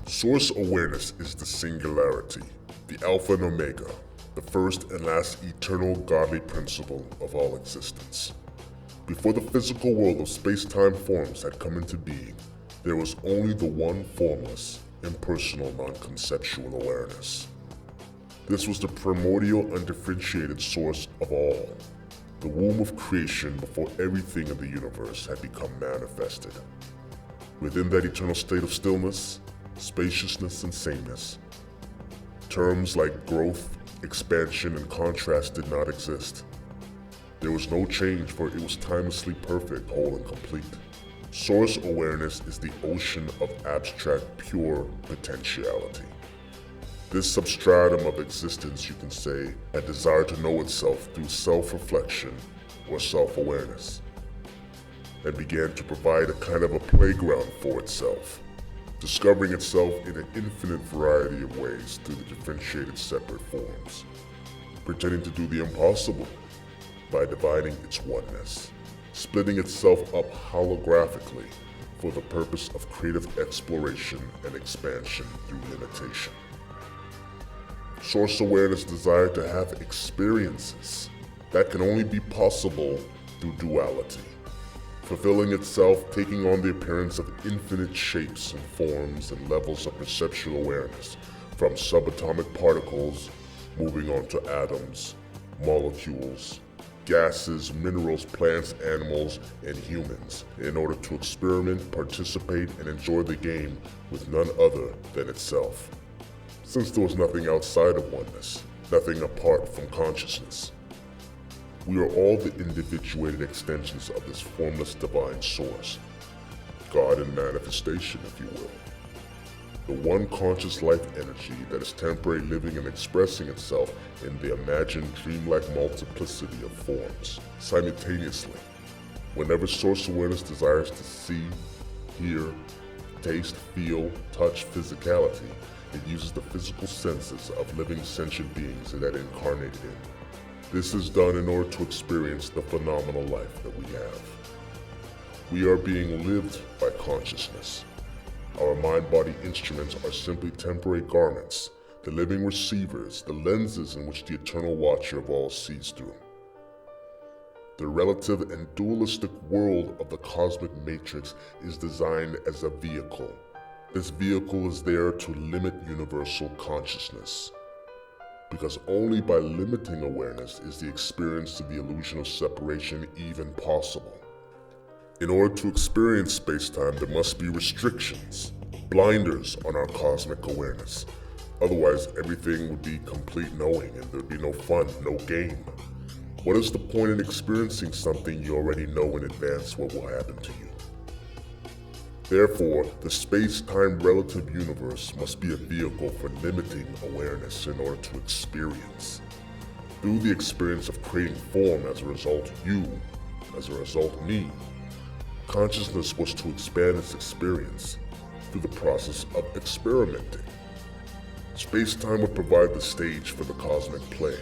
Source awareness is the singularity, the alpha and omega, the first and last eternal godly principle of all existence. Before the physical world of space-time forms had come into being, there was only the one formless, impersonal, non-conceptual awareness. This was the primordial, undifferentiated source of all, the womb of creation before everything in the universe had become manifested. Within that eternal state of stillness, spaciousness, and sameness, terms like growth, expansion, and contrast did not exist. There was no change, for it was timelessly perfect, whole, and complete. Source awareness is the ocean of abstract, pure potentiality. This substratum of existence, you can say, had desired to know itself through self-reflection or self-awareness, and began to provide a kind of a playground for itself, discovering itself in an infinite variety of ways through the differentiated separate forms, pretending to do the impossible by dividing its oneness, splitting itself up holographically for the purpose of creative exploration and expansion through limitation. Source awareness desired to have experiences that can only be possible through duality, fulfilling itself, taking on the appearance of infinite shapes and forms and levels of perceptual awareness, from subatomic particles moving on to atoms, molecules, gases, minerals, plants, animals, and humans, in order to experiment, participate, and enjoy the game with none other than itself. Since there was nothing outside of oneness, nothing apart from consciousness, we are all the individuated extensions of this formless divine source, God in manifestation, if you will. The one conscious life energy that is temporarily living and expressing itself in the imagined dreamlike multiplicity of forms, simultaneously. Whenever source awareness desires to see, hear, taste, feel, touch physicality, it uses the physical senses of living sentient beings that it incarnated in. This is done in order to experience the phenomenal life that we have. We are being lived by consciousness. Our mind-body instruments are simply temporary garments, the living receivers, the lenses in which the eternal watcher of all sees through. The relative and dualistic world of the cosmic matrix is designed as a vehicle. This vehicle is there to limit universal consciousness, because only by limiting awareness is the experience of the illusion of separation even possible. In order to experience space-time, there must be restrictions, blinders on our cosmic awareness. Otherwise, everything would be complete knowing and there'd be no fun, no game. What is the point in experiencing something you already know in advance what will happen to you? Therefore, the space-time relative universe must be a vehicle for limiting awareness in order to experience. Through the experience of creating form, as a result you, as a result me, consciousness was to expand its experience through the process of experimenting. Space-time would provide the stage for the cosmic play,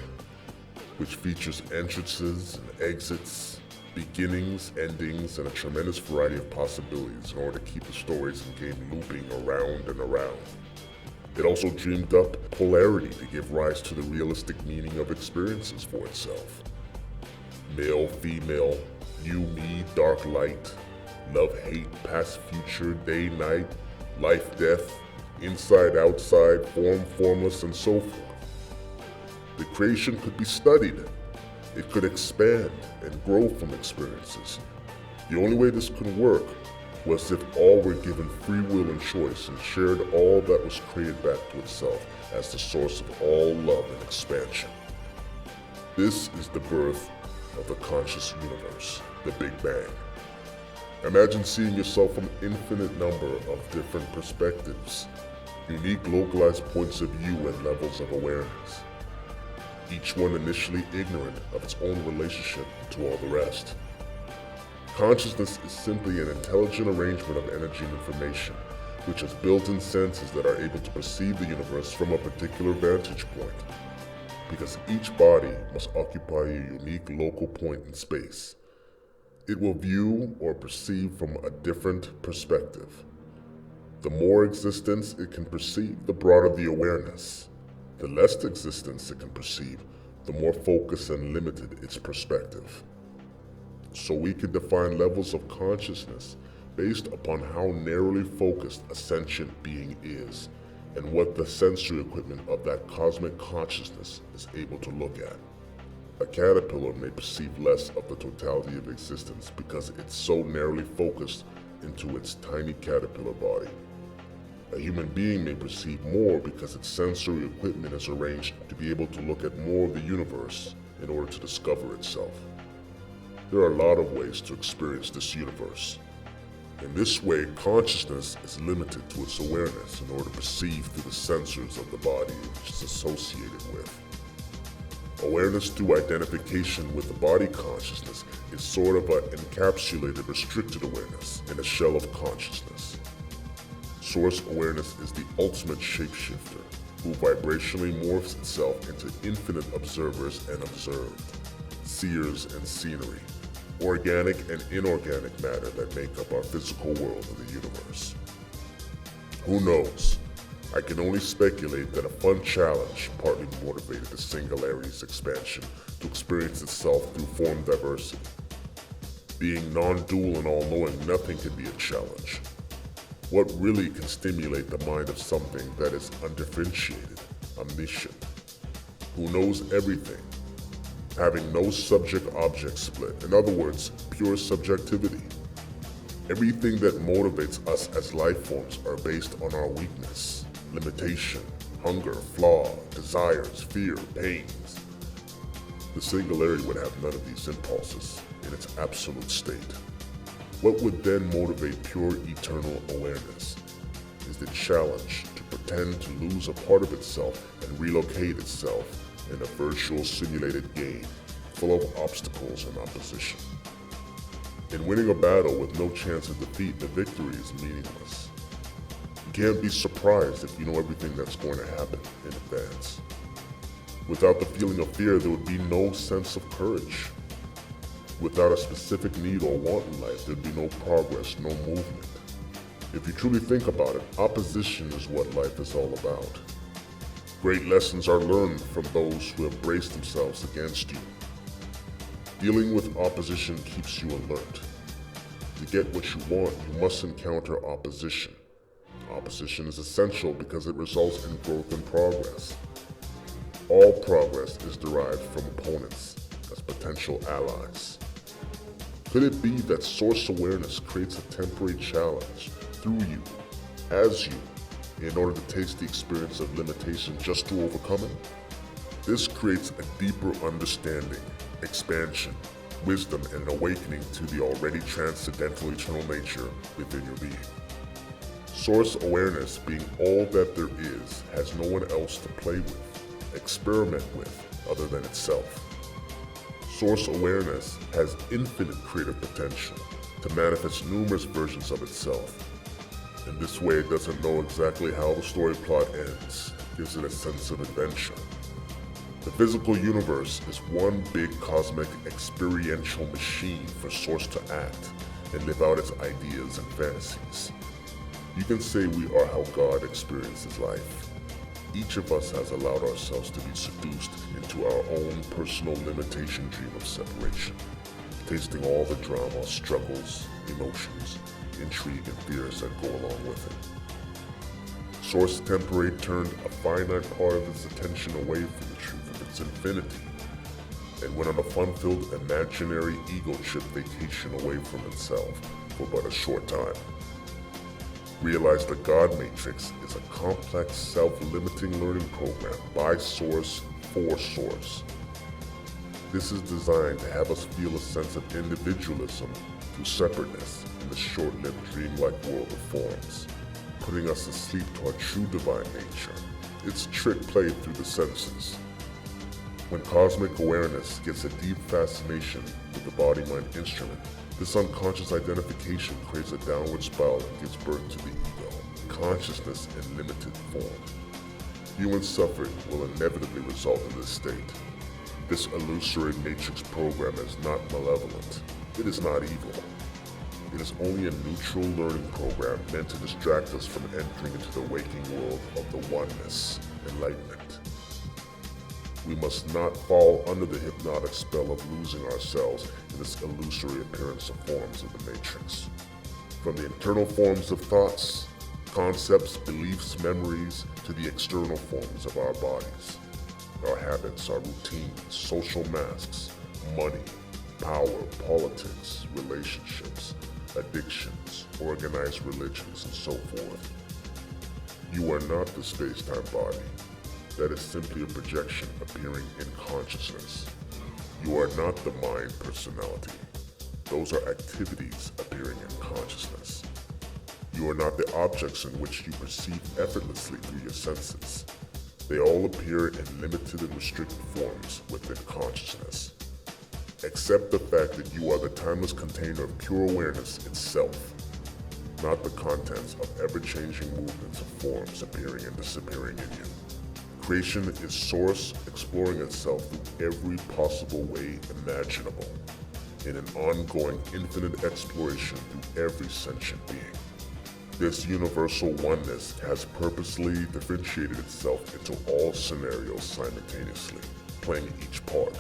which features entrances and exits, beginnings, endings, and a tremendous variety of possibilities in order to keep the stories and game looping around and around. It also dreamed up polarity to give rise to the realistic meaning of experiences for itself. Male, female, you, me, dark, light, love, hate, past, future, day, night, life, death, inside, outside, form, formless, and so forth. The creation could be studied. It could expand and grow from experiences. The only way this could work was if all were given free will and choice and shared all that was created back to itself as the source of all love and expansion. This is the birth of the conscious universe, the Big Bang. Imagine seeing yourself from an infinite number of different perspectives, unique localized points of view and levels of awareness, each one initially ignorant of its own relationship to all the rest. Consciousness is simply an intelligent arrangement of energy and information, which has built-in senses that are able to perceive the universe from a particular vantage point, because each body must occupy a unique local point in space. It will view or perceive from a different perspective. The more existence it can perceive, the broader the awareness. The less existence it can perceive, the more focused and limited its perspective. So we can define levels of consciousness based upon how narrowly focused a sentient being is and what the sensory equipment of that cosmic consciousness is able to look at. A caterpillar may perceive less of the totality of existence because it's so narrowly focused into its tiny caterpillar body. A human being may perceive more because its sensory equipment is arranged to be able to look at more of the universe in order to discover itself. There are a lot of ways to experience this universe. In this way, consciousness is limited to its awareness in order to perceive through the sensors of the body which is associated with. Awareness through identification with the body consciousness is sort of an encapsulated, restricted awareness in a shell of consciousness. Source awareness is the ultimate shapeshifter, who vibrationally morphs itself into infinite observers and observed, seers and scenery, organic and inorganic matter that make up our physical world of the universe. Who knows? I can only speculate that a fun challenge partly motivated the Singularity's expansion to experience itself through form diversity. Being non-dual and all-knowing, nothing can be a challenge. What really can stimulate the mind of something that is undifferentiated, omniscient, who knows everything, having no subject-object split, in other words, pure subjectivity. Everything that motivates us as life forms are based on our weakness, limitation, hunger, flaw, desires, fear, pains. The Singularity would have none of these impulses in its absolute state. What would then motivate pure eternal awareness is the challenge to pretend to lose a part of itself and relocate itself in a virtual simulated game full of obstacles and opposition. In winning a battle with no chance of defeat, the victory is meaningless. You can't be surprised if you know everything that's going to happen in advance. Without the feeling of fear, there would be no sense of courage. Without a specific need or want in life, there'd be no progress, no movement. If you truly think about it, opposition is what life is all about. Great lessons are learned from those who have braced themselves against you. Dealing with opposition keeps you alert. To get what you want, you must encounter opposition. Opposition is essential because it results in growth and progress. All progress is derived from opponents as potential allies. Could it be that source awareness creates a temporary challenge through you, as you, in order to taste the experience of limitation just to overcome it? This creates a deeper understanding, expansion, wisdom, and an awakening to the already transcendental eternal nature within your being. Source awareness, being all that there is, has no one else to play with, experiment with, other than itself. Source awareness has infinite creative potential to manifest numerous versions of itself. In this way, it doesn't know exactly how the story plot ends. It gives it a sense of adventure. The physical universe is one big cosmic experiential machine for Source to act and live out its ideas and fantasies. You can say we are how God experiences life. Each of us has allowed ourselves to be seduced into our own personal limitation dream of separation, tasting all the drama, struggles, emotions, intrigue, and fears that go along with it. Source temporarily turned a finite part of its attention away from the truth of its infinity, and went on a fun-filled imaginary ego trip vacation away from itself for but a short time. Realize the God Matrix is a complex self-limiting learning program by Source for Source. This is designed to have us feel a sense of individualism through separateness in the short-lived dreamlike world of forms, putting us asleep to our true divine nature. It's trick played through the senses. When cosmic awareness gets a deep fascination with the body-mind instrument, this unconscious identification creates a downward spiral and gives birth to the ego, consciousness in limited form. Human suffering will inevitably result in this state. This illusory matrix program is not malevolent. It is not evil. It is only a neutral learning program meant to distract us from entering into the waking world of the One-ness, Enlightenment. We must not fall under the hypnotic spell of losing ourselves in this illusory appearance of forms of the Matrix. From the internal forms of thoughts, concepts, beliefs, memories, to the external forms of our bodies. Our habits, our routines, social masks, money, power, politics, relationships, addictions, organized religions, and so forth. You are not the space-time body. That is simply a projection appearing in consciousness. You are not the mind personality. Those are activities appearing in consciousness. You are not the objects in which you perceive effortlessly through your senses. They all appear in limited and restricted forms within consciousness. Accept the fact that you are the timeless container of pure awareness itself, not the contents of ever-changing movements of forms appearing and disappearing in you. Creation is Source exploring itself through every possible way imaginable, in an ongoing infinite exploration through every sentient being. This universal oneness has purposely differentiated itself into all scenarios simultaneously, playing each part.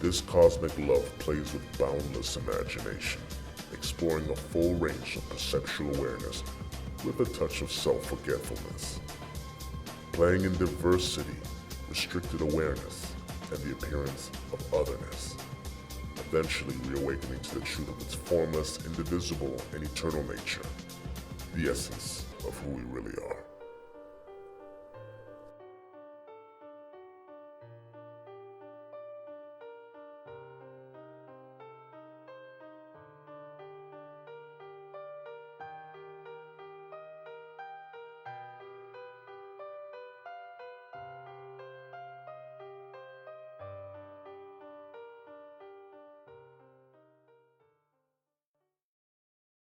This cosmic love plays with boundless imagination, exploring a full range of perceptual awareness with a touch of self-forgetfulness. Playing in diversity, restricted awareness, and the appearance of otherness. Eventually reawakening to the truth of its formless, indivisible, and eternal nature. The essence of who we really are.